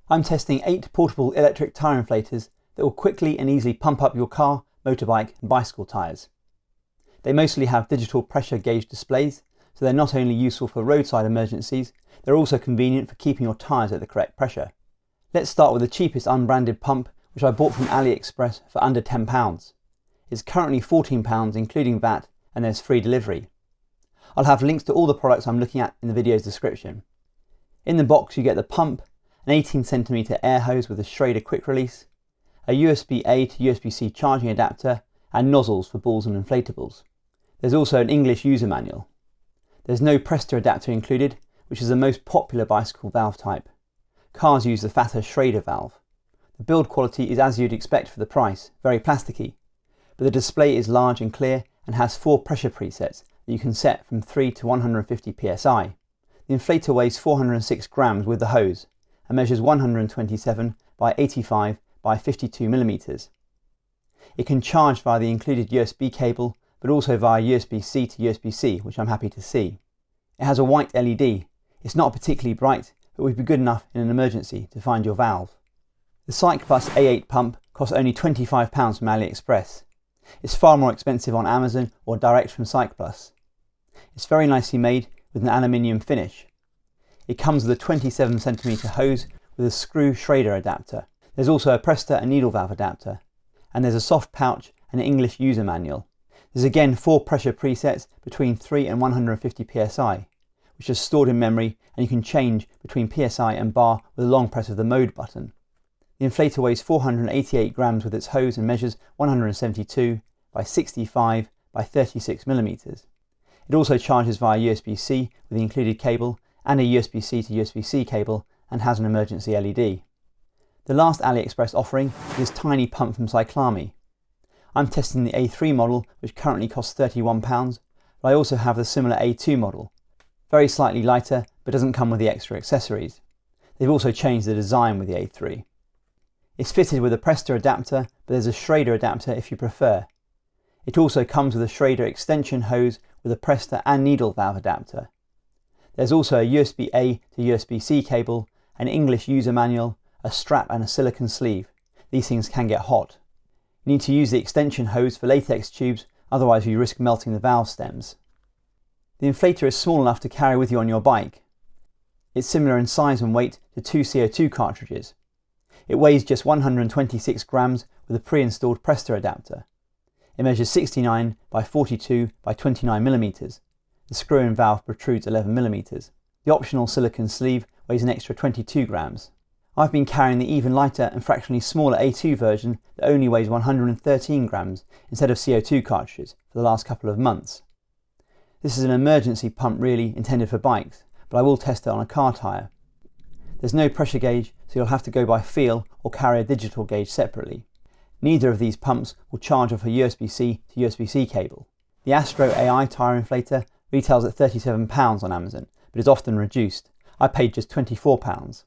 I'm testing 8 portable electric tyre inflators that will quickly and easily pump up your car, motorbike and bicycle tyres. They mostly have digital pressure gauge displays, so they're not only useful for roadside emergencies, they're also convenient for keeping your tyres at the correct pressure. Let's start with the cheapest unbranded pump, which I bought from Aliexpress for under £10. It's currently £14 including VAT, and there's free delivery. I'll have links to all the products I'm looking at in the video's description. In the box you get the pump, an 18cm air hose with a Schrader quick release, a USB-A to USB-C charging adapter, and nozzles for balls and inflatables. There's also an English user manual. There's no Presta adapter included, which is the most popular bicycle valve type. Cars use the fatter Schrader valve. The build quality is as you'd expect for the price, very plasticky, but the display is large and clear and has 4 pressure presets that you can set from 3 to 150 psi. The inflator weighs 406 grams with the hose and measures 127 by 85 by 52 millimeters. It can charge via the included USB cable, but also via USB-C to USB-C, which I'm happy to see. It has a white LED. It's not particularly bright, but would be good enough in an emergency to find your valve. The Cycplus A8 pump costs only £25 from Aliexpress. It's far more expensive on Amazon or direct from Cycplus. It's very nicely made with an aluminium finish. It comes with a 27cm hose with a screw Schrader adapter. There's also a Presta and needle valve adapter, and there's a soft pouch and an English user manual. There's again 4 pressure presets between 3 and 150 psi, which are stored in memory, and you can change between psi and bar with a long press of the mode button. The inflator weighs 488 grams with its hose and measures 172 by 65 by 36 millimeters. It also charges via USB-C with the included cable and a USB-C to USB-C cable, and has an emergency LED. The last Aliexpress offering is this tiny pump from Cyclami. I'm testing the A3 model, which currently costs £31, but I also have the similar A2 model. Very slightly lighter, but doesn't come with the extra accessories. They've also changed the design with the A3. It's fitted with a Presta adapter, but there's a Schrader adapter if you prefer. It also comes with a Schrader extension hose with a Presta and needle valve adapter. There's also a USB-A to USB-C cable, an English user manual, a strap and a silicone sleeve. These things can get hot. You need to use the extension hose for latex tubes, otherwise you risk melting the valve stems. The inflator is small enough to carry with you on your bike. It's similar in size and weight to 2 CO2 cartridges. It weighs just 126 grams with a pre-installed Presta adapter. It measures 69 by 42 by 29 millimeters. The screw-in valve protrudes 11 millimeters. The optional silicone sleeve weighs an extra 22 grams. I've been carrying the even lighter and fractionally smaller A2 version that only weighs 113 grams instead of CO2 cartridges for the last couple of months. This is an emergency pump really intended for bikes, but I will test it on a car tyre. There's no pressure gauge, so you'll have to go by feel or carry a digital gauge separately. Neither of these pumps will charge off a USB-C to USB-C cable. The AstroAI tyre inflator retails at £37 on Amazon, but is often reduced. I paid just £24.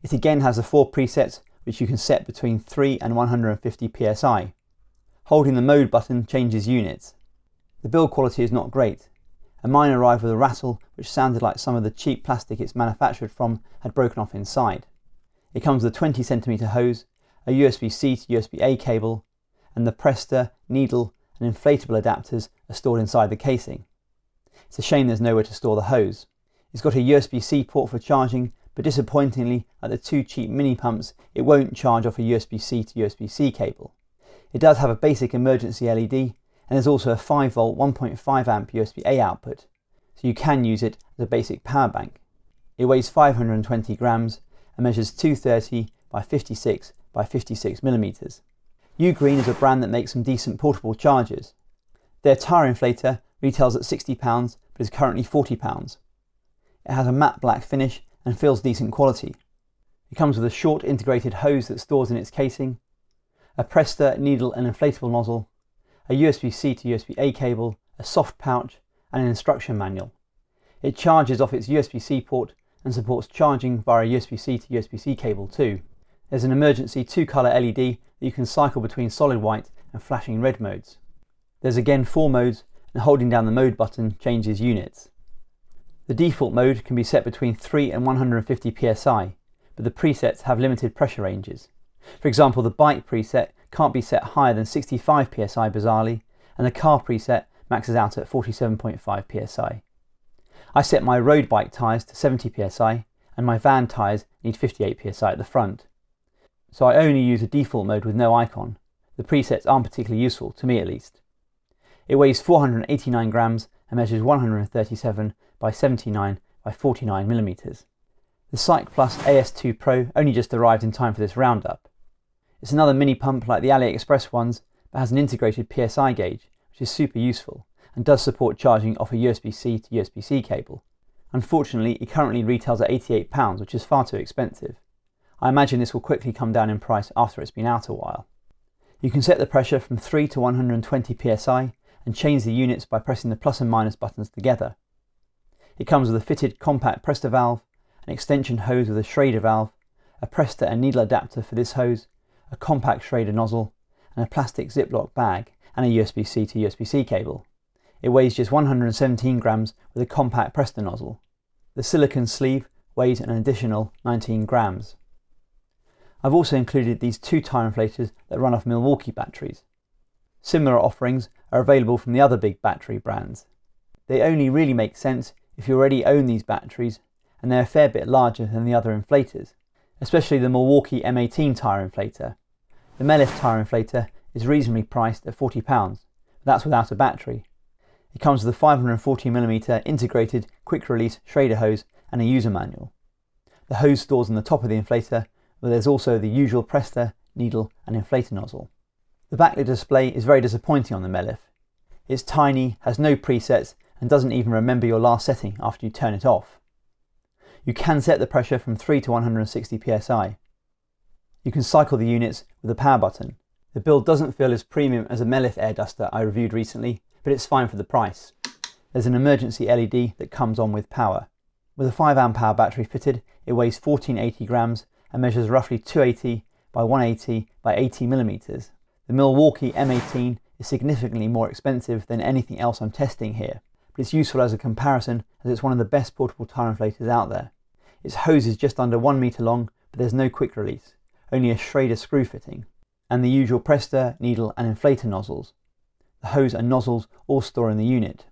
It again has the 4 presets which you can set between 3 and 150 psi. Holding the mode button changes units. The build quality is not great, and mine arrived with a rattle which sounded like some of the cheap plastic it's manufactured from had broken off inside. It comes with a 20cm hose, a USB-C to USB-A cable, and the Presta, needle and inflatable adapters are stored inside the casing. It's a shame there's nowhere to store the hose. It's got a USB-C port for charging, but disappointingly, like the 2 cheap mini pumps, it won't charge off a USB-C to USB-C cable. It does have a basic emergency LED, and there's also a 5V 1.5 amp USB-A output, so you can use it as a basic power bank. It weighs 520 grams and measures 230 by 56 by 56 millimeters. Ugreen is a brand that makes some decent portable chargers. Their tyre inflator retails at £60 but is currently £40. It has a matte black finish and feels decent quality. It comes with a short integrated hose that stores in its casing, a Presta, needle and inflatable nozzle, a USB-C to USB-A cable, a soft pouch and an instruction manual. It charges off its USB-C port and supports charging via a USB-C to USB-C cable too. There's an emergency 2-colour LED that you can cycle between solid white and flashing red modes. There's again 4 modes, and holding down the mode button changes units. The default mode can be set between 3 and 150 psi, but but the presets have limited pressure ranges. For example, the bike preset can't be set higher than 65 psi bizarrely, and the car preset maxes out at 47.5 psi. I set my road bike tyres to 70 psi, and my van tyres need 58 psi at the front. So I only use a default mode with no icon. The presets aren't particularly useful, to me at least. It weighs 489 grams and measures 137 by 79 by 49 millimeters. The Cycplus AS2 Pro only just arrived in time for this roundup. It's another mini pump like the Aliexpress ones, but has an integrated PSI gauge, which is super useful, and does support charging off a USB-C to USB-C cable. Unfortunately, it currently retails at £88, which is far too expensive. I imagine this will quickly come down in price after it's been out a while. You can set the pressure from 3 to 120 psi and change the units by pressing the plus and minus buttons together. It comes with a fitted compact Presta valve, an extension hose with a Schrader valve, a Presta and needle adapter for this hose, a compact Schrader nozzle, and a plastic Ziploc bag and a USB-C to USB-C cable. It weighs just 117 grams with a compact Presta nozzle. The silicone sleeve weighs an additional 19 grams. I've also included these two tyre inflators that run off Milwaukee batteries. Similar offerings are available from the other big battery brands. They only really make sense if you already own these batteries, and they're a fair bit larger than the other inflators, especially the Milwaukee M18 tyre inflator. The Mellif tyre inflator is reasonably priced at £40, but that's without a battery. It comes with a 540mm integrated quick-release Schrader hose and a user manual. The hose stores on the top of the inflator, but there's also the usual Presta, needle and inflator nozzle. The backlit display is very disappointing on the Mellif. It's tiny, has no presets, and doesn't even remember your last setting after you turn it off. You can set the pressure from 3 to 160 psi. You can cycle the units with a power button. The build doesn't feel as premium as a Mellif air duster I reviewed recently, but it's fine for the price. There's an emergency LED that comes on with power. With a 5Ah battery fitted, it weighs 1480 grams and measures roughly 280 by 180 by 80 millimeters. The Milwaukee M18 is significantly more expensive than anything else I'm testing here, but it's useful as a comparison as it's one of the best portable tyre inflators out there. Its hose is just under 1 meter long, but there's no quick release, only a Schrader screw fitting, and the usual Presta, needle and inflator nozzles. The hose and nozzles all store in the unit.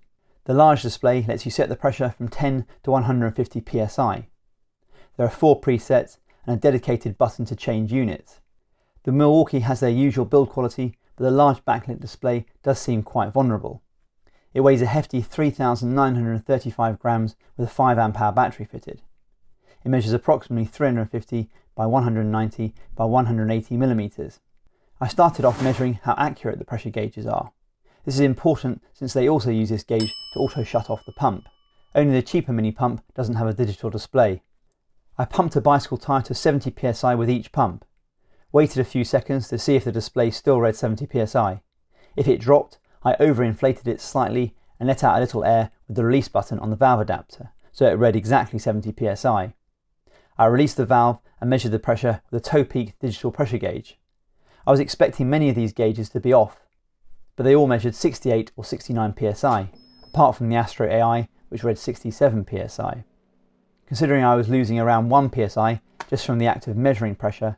The large display lets you set the pressure from 10 to 150 psi. There are 4 presets and a dedicated button to change units. The Milwaukee has their usual build quality, but the large backlit display does seem quite vulnerable. It weighs a hefty 3,935 grams with a 5Ah battery fitted. It measures approximately 350 by 190 by 180 millimeters. I started off measuring how accurate the pressure gauges are. This is important since they also use this gauge to auto shut off the pump. Only the cheaper mini pump doesn't have a digital display. I pumped a bicycle tyre to 70 psi with each pump. Waited a few seconds to see if the display still read 70 psi. If it dropped, I overinflated it slightly and let out a little air with the release button on the valve adapter, so it read exactly 70 psi. I released the valve and measured the pressure with a toe peak digital pressure gauge. I was expecting many of these gauges to be off, but they all measured 68 or 69 psi, apart from the AstroAI, which read 67 psi. Considering I was losing around 1 psi just from the act of measuring pressure,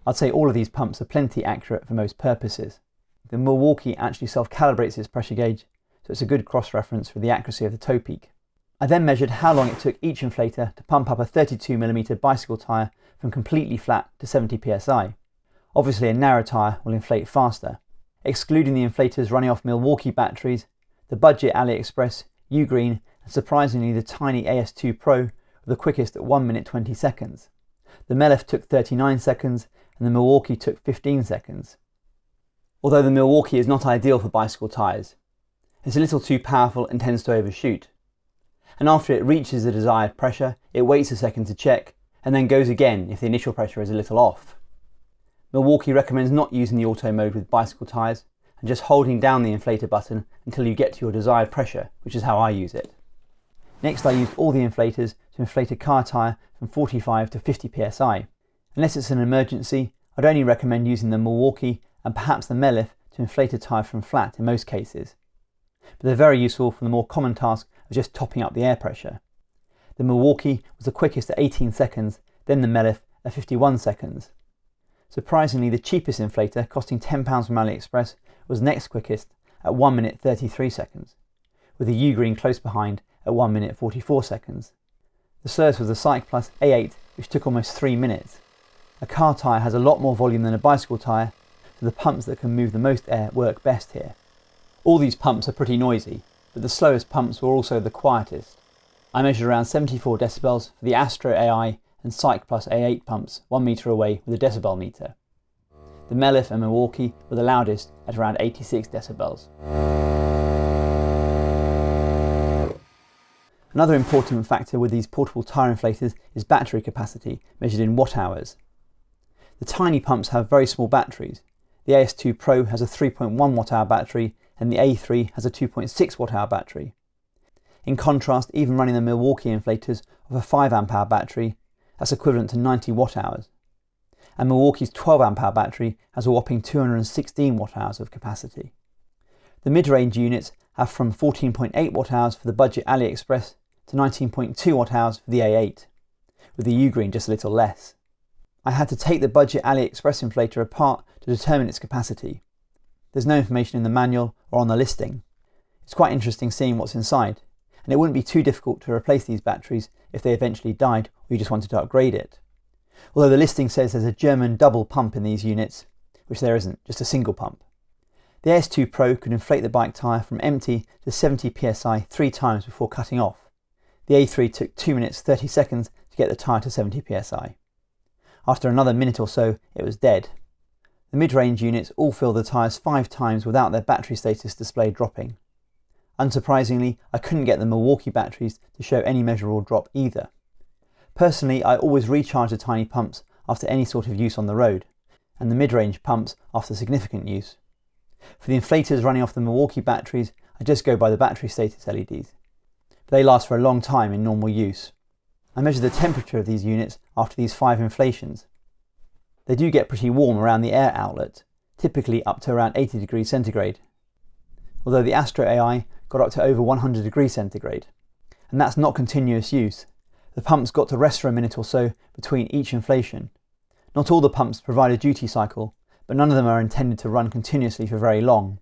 I'd say all of these pumps are plenty accurate for most purposes. The Milwaukee actually self-calibrates its pressure gauge, so it's a good cross-reference for the accuracy of the toe peak. I then measured how long it took each inflator to pump up a 32mm bicycle tyre from completely flat to 70 psi. Obviously a narrow tyre will inflate faster. Excluding the inflators running off Milwaukee batteries, the budget Aliexpress, Ugreen and surprisingly the tiny AS2 Pro were the quickest at 1 minute 20 seconds. The Mellif took 39 seconds and the Milwaukee took 15 seconds. Although the Milwaukee is not ideal for bicycle tyres. It's a little too powerful and tends to overshoot. And after it reaches the desired pressure, it waits a second to check and then goes again if the initial pressure is a little off. Milwaukee recommends not using the auto mode with bicycle tyres and just holding down the inflator button until you get to your desired pressure, which is how I use it. Next I used all the inflators to inflate a car tyre from 45 to 50 psi. Unless it's an emergency, I'd only recommend using the Milwaukee and perhaps the Mellif to inflate a tyre from flat in most cases. But they're very useful for the more common task of just topping up the air pressure. The Milwaukee was the quickest at 18 seconds, then the Mellif at 51 seconds. Surprisingly, the cheapest inflator, costing £10 from Aliexpress, was next quickest at 1 minute 33 seconds, with the Ugreen close behind at 1 minute 44 seconds. The slowest was the Cycplus A8, which took almost 3 minutes. A car tyre has a lot more volume than a bicycle tyre, so the pumps that can move the most air work best here. All these pumps are pretty noisy, but the slowest pumps were also the quietest. I measured around 74 decibels for the AstroAI and Cycplus A8 pumps 1 metre away with a decibel meter. The Mellif and Milwaukee were the loudest at around 86 decibels. Another important factor with these portable tyre inflators is battery capacity, measured in watt-hours. The tiny pumps have very small batteries. The AS2 Pro has a 3.1 watt-hour battery and the A3 has a 2.6 watt-hour battery. In contrast, even running the Milwaukee inflators of a 5 amp-hour battery, that's equivalent to 90 watt-hours. And Milwaukee's 12 amp-hour battery has a whopping 216 watt-hours of capacity. The mid-range units have from 14.8 watt-hours for the budget Aliexpress to 19.2 watt-hours for the A8, with the Ugreen just a little less. I had to take the budget Aliexpress inflator apart to determine its capacity. There's no information in the manual or on the listing. It's quite interesting seeing what's inside, and it wouldn't be too difficult to replace these batteries if they eventually died or you just wanted to upgrade it. Although the listing says there's a German double pump in these units, which there isn't, just a single pump. The AS2 Pro could inflate the bike tyre from empty to 70 psi 3 times before cutting off. The A3 took 2 minutes 30 seconds to get the tyre to 70 psi. After another minute or so, it was dead. The mid-range units all fill the tyres 5 times without their battery status display dropping. Unsurprisingly, I couldn't get the Milwaukee batteries to show any measurable drop either. Personally, I always recharge the tiny pumps after any sort of use on the road, and the mid-range pumps after significant use. For the inflators running off the Milwaukee batteries, I just go by the battery status LEDs. But they last for a long time in normal use. I measured the temperature of these units after these 5 inflations. They do get pretty warm around the air outlet, typically up to around 80 degrees centigrade, although the AstroAI got up to over 100 degrees centigrade. And that's not continuous use. The pumps got to rest for a minute or so between each inflation. Not all the pumps provide a duty cycle, but none of them are intended to run continuously for very long.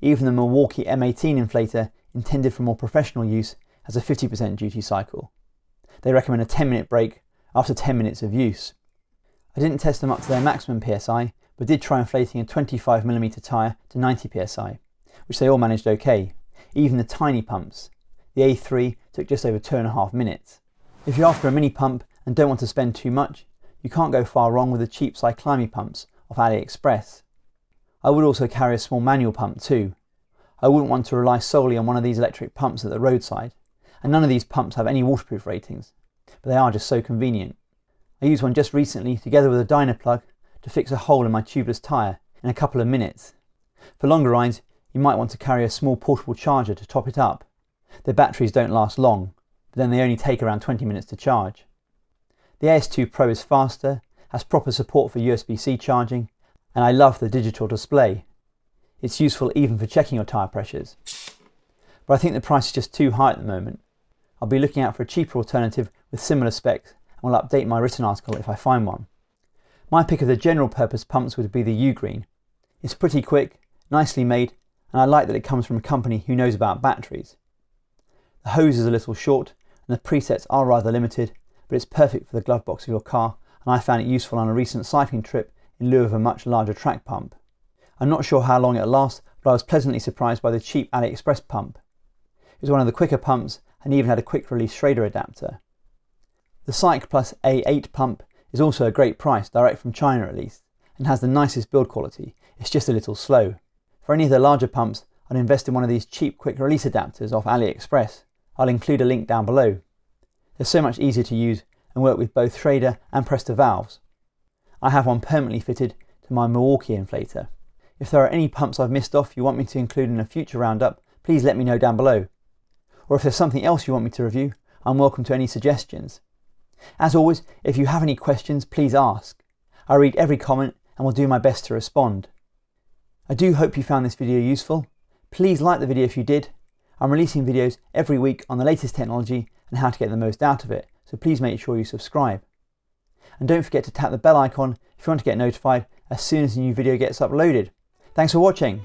Even the Milwaukee M18 inflator, intended for more professional use, has a 50% duty cycle. They recommend a 10-minute break after 10 minutes of use. I didn't test them up to their maximum PSI, but did try inflating a 25mm tyre to 90 PSI, which they all managed okay, even the tiny pumps. The A3 took just over 2.5 minutes. If you're after a mini pump and don't want to spend too much, you can't go far wrong with the cheap Cyclami pumps off Aliexpress. I would also carry a small manual pump too. I wouldn't want to rely solely on one of these electric pumps at the roadside, and none of these pumps have any waterproof ratings, but they are just so convenient. I used one just recently together with a dyno plug to fix a hole in my tubeless tyre in a couple of minutes. For longer rides, you might want to carry a small portable charger to top it up. Their batteries don't last long, but then they only take around 20 minutes to charge. The AS2 Pro is faster, has proper support for USB-C charging, and I love the digital display. It's useful even for checking your tyre pressures. But I think the price is just too high at the moment. I'll be looking out for a cheaper alternative with similar specs, and will update my written article if I find one. My pick of the general purpose pumps would be the Ugreen. It's pretty quick, nicely made, and I like that it comes from a company who knows about batteries. The hose is a little short and the presets are rather limited, but it's perfect for the glove box of your car, and I found it useful on a recent cycling trip in lieu of a much larger track pump. I'm not sure how long it'll last, but I was pleasantly surprised by the cheap Aliexpress pump. It was one of the quicker pumps and even had a quick release Schrader adapter. The Cycplus A8 pump is also a great price, direct from China at least, and has the nicest build quality. It's just a little slow. For any of the larger pumps, I'd invest in one of these cheap quick release adapters off Aliexpress. I'll include a link down below. They're so much easier to use and work with both Schrader and Presta valves. I have one permanently fitted to my Milwaukee inflator. If there are any pumps I've missed off you want me to include in a future roundup, please let me know down below. Or if there's something else you want me to review, I'm welcome to any suggestions. As always, if you have any questions, please ask. I read every comment and will do my best to respond. I do hope you found this video useful. Please like the video if you did. I'm releasing videos every week on the latest technology and how to get the most out of it, so please make sure you subscribe. and don't forget to tap the bell icon if you want to get notified as soon as a new video gets uploaded. Thanks for watching.